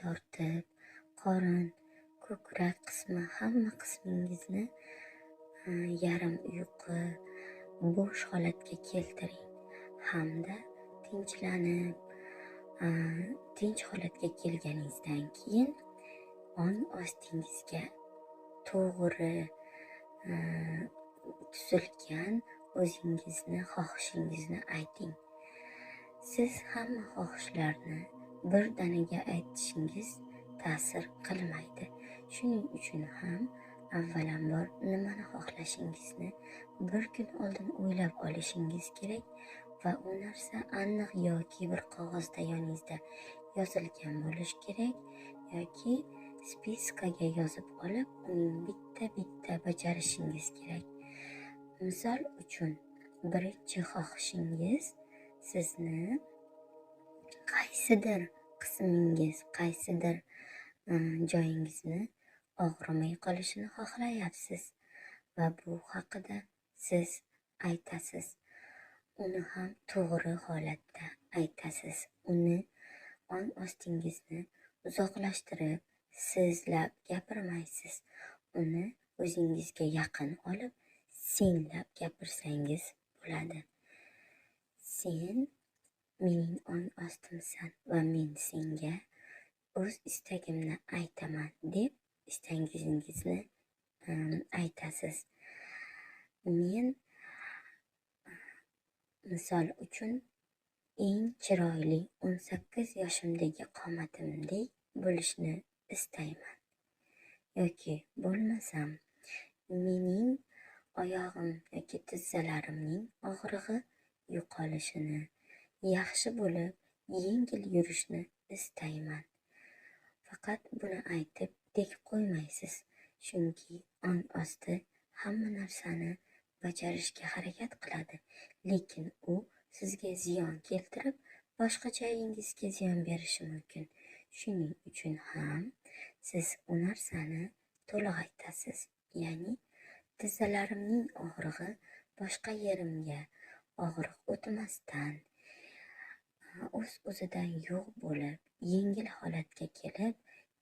tortib, qorin, ko'krak qismi, hamma qismingizni yarim uyqu, bo'sh holatga keltiring hamda tinchlanib, tinch holatga kelganingizdan keyin ong ostingizga to'g'ri tuzilgan o'zingizni xohishingizni ayting. Siz hamma xohishlarni birdaniga aytishingiz ta'sir qilmaydi. Shuning uchun ham avvalambor nimani xohlashingizni bir kun oldin o'ylab olishingiz kerak va u narsa aniq yoki bir qog'ozda yoningizda yozilgan bo'lishi kerak yoki spiskaga yozib olib, uning bitta bajarishingiz kerak. Misol uchun, birinchi xohishingiz sizni qaysidir qismingiz, qaysidir joyingizni og'rimay qolishini xohlayapsiz va bu haqida siz aytasiz. Uni ham to'g'ri holatda aytasiz. Uni ong ostingizni uzoqlashtirib, sizlab gapirmaysiz. Uni o'zingizga yaqin olib, senlab gapirsangiz bo'ladi. Sen mening ong ostimsan va men senga o'z istagimni aytaman deb istagingizni aytasiz. Men misol uchun eng chiroyli 18 yoshimdagi qomatimdek bo'lishni istayman. Yoki bo'lmasam mening oyog'im yoki tizzalarimning og'rig'i yo'qolishini, yaxshi bo'lib, yengil yurishni istayman. Faqat buni aytib tek qo'ymaysiz, chunki ong osti hamma narsani bajarishga harakat qiladi, lekin u sizga ziyon keltirib, boshqa joyingizga ziyon berishi mumkin. Shuning uchun ham siz u narsani to'liq aytasiz. Ya'ni tizzalarimning og'rig'i boshqa yerimga og'riq o'tmasdan o'z-o'zidan yo'q bo'lib, yengil holatga kelib,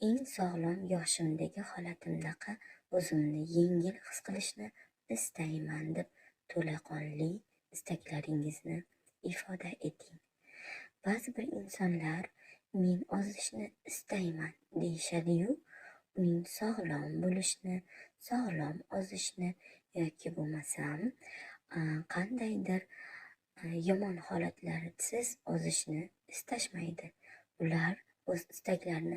eng sog'lom yoshimdagi holatimdaqa o'zimni yengil his qilishni istayman deb to'laqonli istaklaringizni ifoda eting. Ba'zi bir insonlar men ozishni istayman deyishadi-yu, uning sog'lom bo'lishni, sog'lom ozishni yoki bo'lmasam qandaydir yomon holatlarsiz ozishni istashmaydi. Ular o'z istaklarini